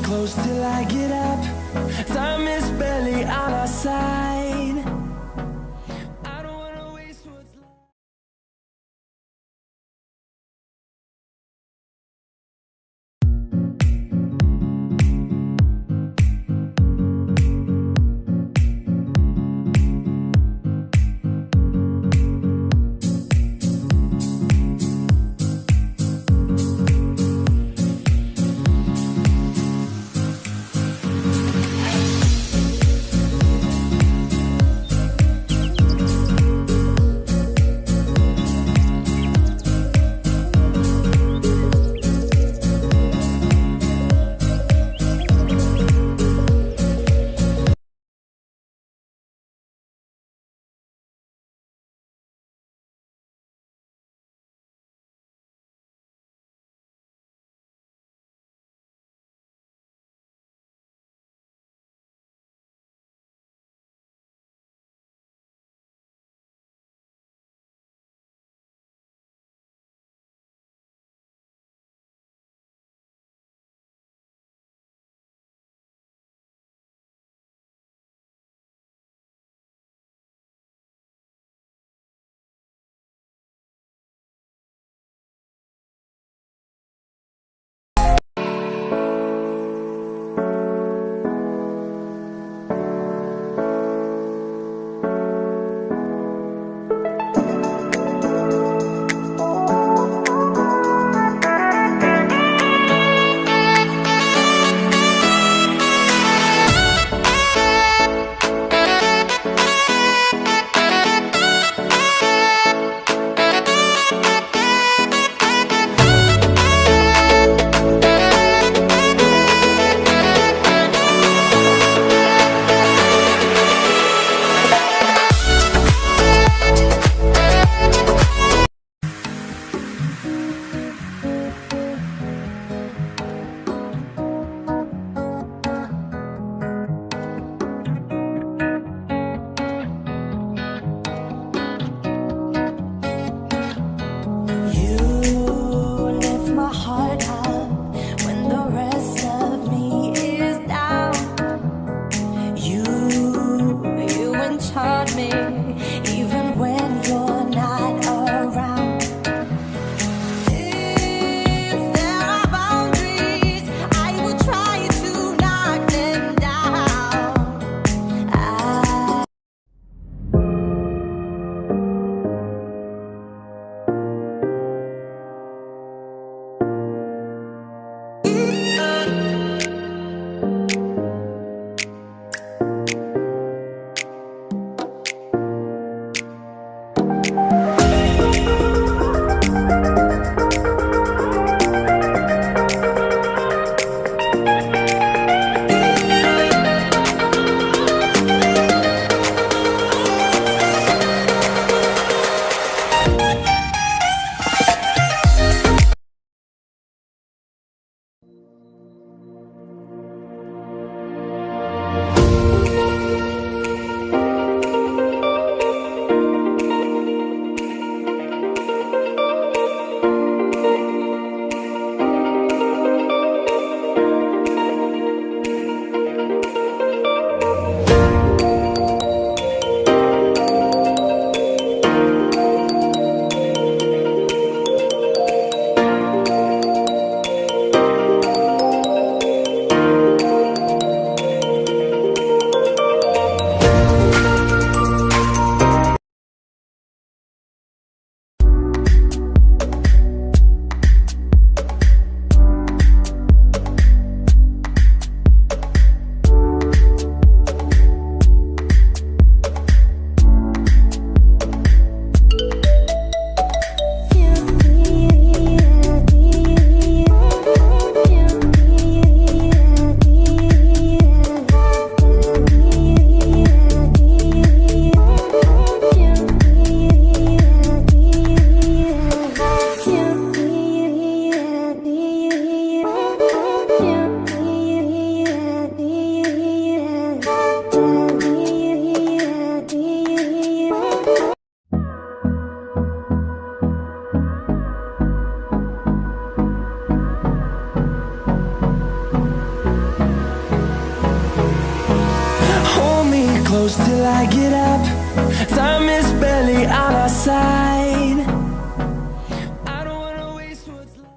close till I get up. Time is barely on our side. I don't wanna waste what's left. close till I get up. Time is barely on our side. I don't wanna waste what's left.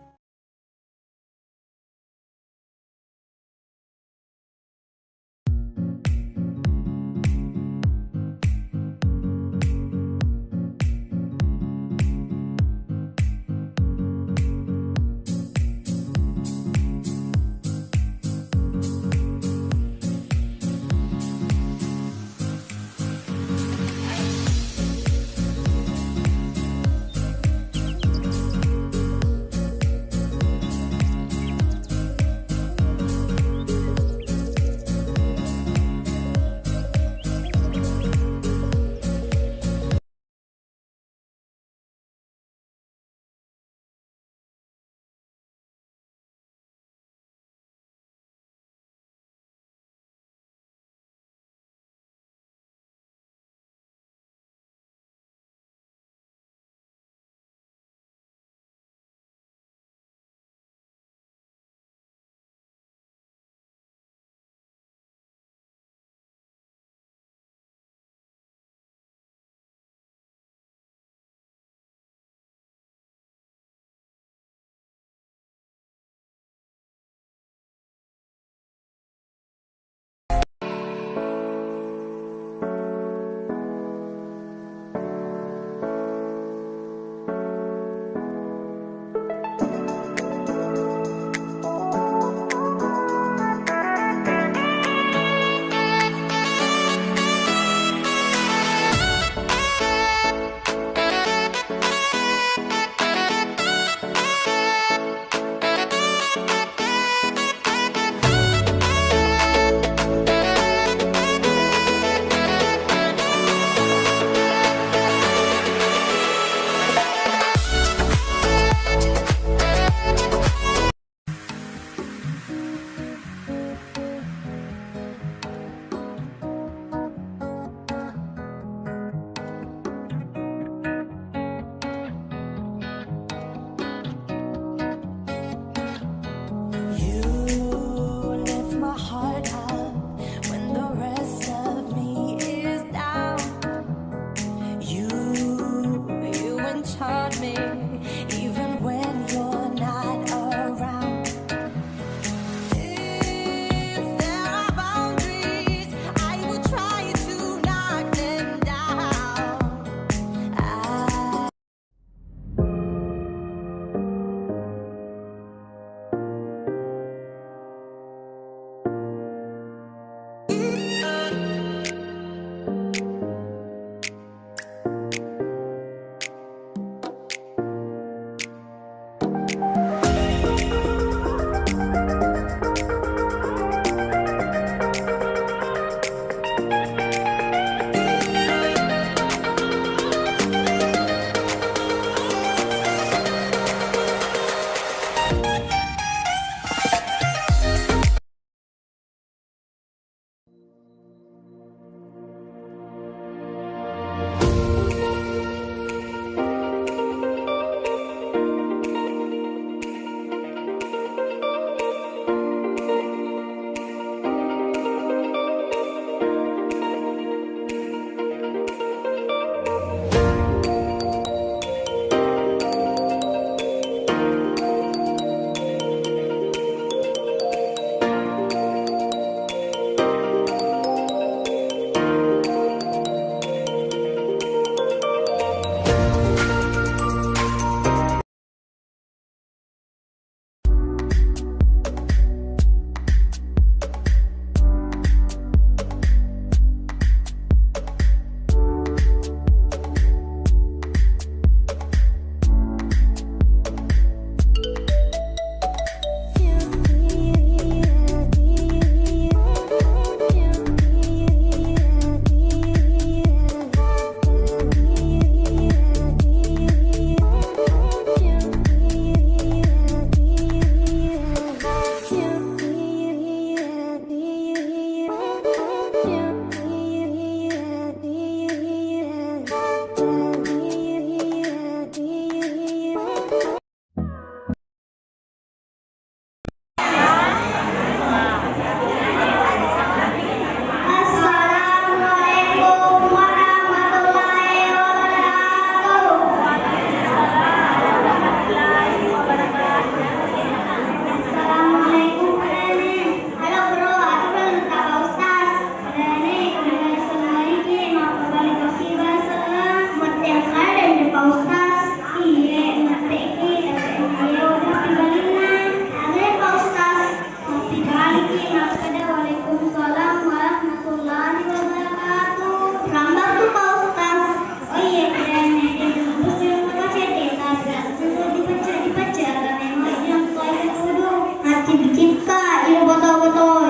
Waalaikumsalam warahmatullahi wabarakatuh. Selamat tuh Pak Ustaz. Oh iya, keren ya. Terus yang baca data sudah dibaca karena emang yang tua itu dulu masih bikin kak, ini botol-botol.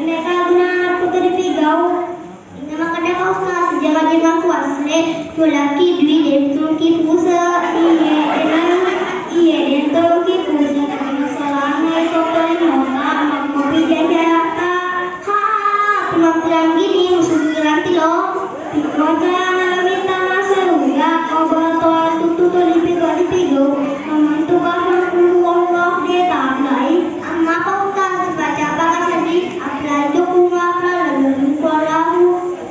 Mereka guna aku tadi pegau. Ini makanya Pak Ustaz jangan aku asli. Tuh laki duit dan tuh kipusa. Iya dan tuh kipusa. Masalahnya itu paling mau kopi jajarata. Pulang gini musuh nanti loh. Wajah malam minta masa ya. Obat toa tutu dipigo. Namun tuh bahkan Allah dia tak lain. Amma kau tak baca apa sedih. Apalagi kumaka lalu kualahu.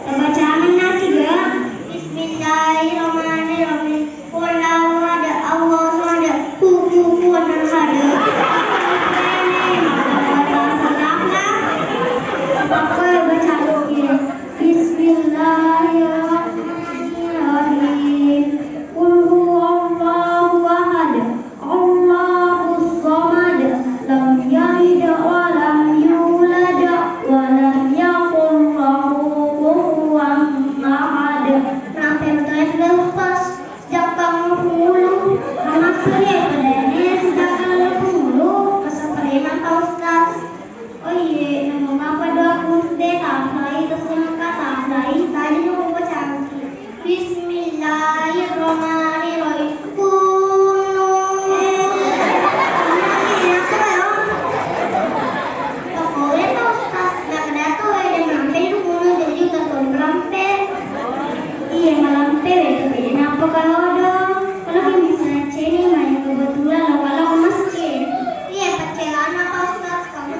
Baca mana juga. Bismillahirrahmanirrahim. Wallahu ada Allah ada kuku ada. Bismillahirrahmanirrahim. Qul huwallahu ahad. Allahus samad. Lam yalid wa lam yulad wa lam yakul lahu kufuwan ahad. Sampai tulis lepas sejak kamu dulu. Anak saya padanya sudah kamu dulu. Keseperina Pak Ustaz. Oh iya, nama apa doa kunde tamlai terus yang kata tamlai tadi mau baca. Bismillahirrahmanirrahim. Pokoknya Pak Ustaz dah dato ada nampe dulu jadi udah tahun lampe. Iya malampe itu jadi apa kalau ada kalau misalnya cini banyak kebetulan kalau ke masjid. Iya pacaran Pak Ustaz kamu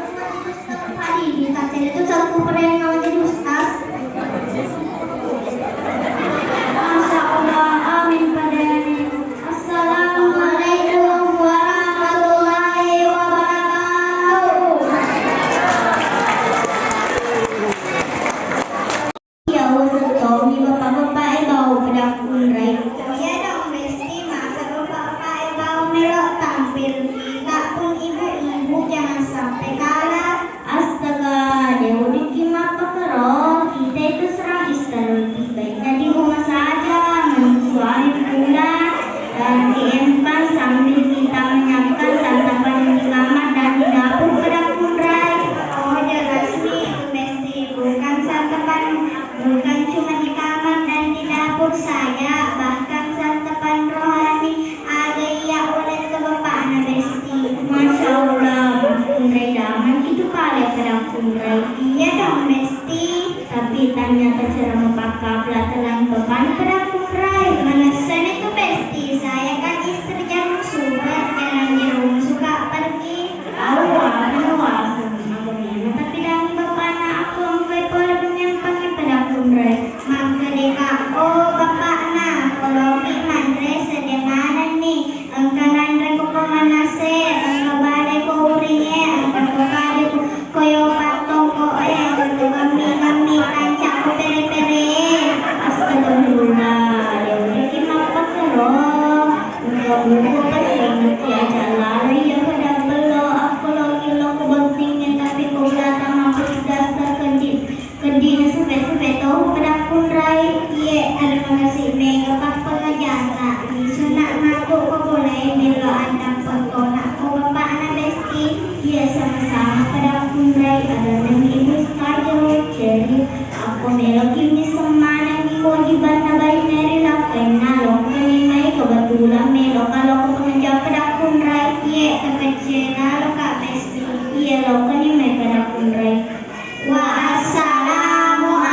tadi di kasih itu satu pernah yang jadi Ustaz. Masya Allah, amin padanya. Assalamualaikum warahmatullahi wabarakatuh. Ya untuk Tommy bapak-bapak bau pedang unrai. Ya dong Besti masa bapak-bapak bau melok tampil. Tak pun ibu-ibu jangan sampai kalah. Astaga, Dewa dikimat pekerok. Kita itu serang Islam lebih baiknya di rumah saja mensuami pula dan diempan sambil kita menyiapkan santapan di kamar dan di dapur pedang unrai. Oh jelas nih Besti bukan santapan, bukan cuma di kamar dan di dapur saja, bahkan santapan rohani ada ya oleh ke bapak anak Besti. Masya Allah, unrai daman itu kali pedang unrai. Iya dong Besti, tapi ternyata cara memakai pelatihan beban pedang unrai. Manasan itu Besti, saya kan istri jangan suka jangan di rumah suka pergi. Tapi dan bapak anak aku sampai boleh menyimpan pedang unrai. Maka deka, oh bapak anak, kalau mandre sedemanan nih, engkau mandre ko pemanase, engkau badai ko uringe, engkau ko kade ko koyo patong ko engkau kami tancak ko pere-pere. Astagfirullah, Dewi kenapa kerok? Engkau buku kesing ya jalari ya pada belo, aku lagi lo kebentingnya tapi kau datang aku dasar kedin sampai tahu pedang unrai. Iya, terima kasih mega pas pengajana. Sunat aku kau boleh bila anda pekona aku bapak anak Besti. Iya sama-sama pedang unrai ada nang ibu sekali jadi aku melodi ini semana kewajiban nabai neri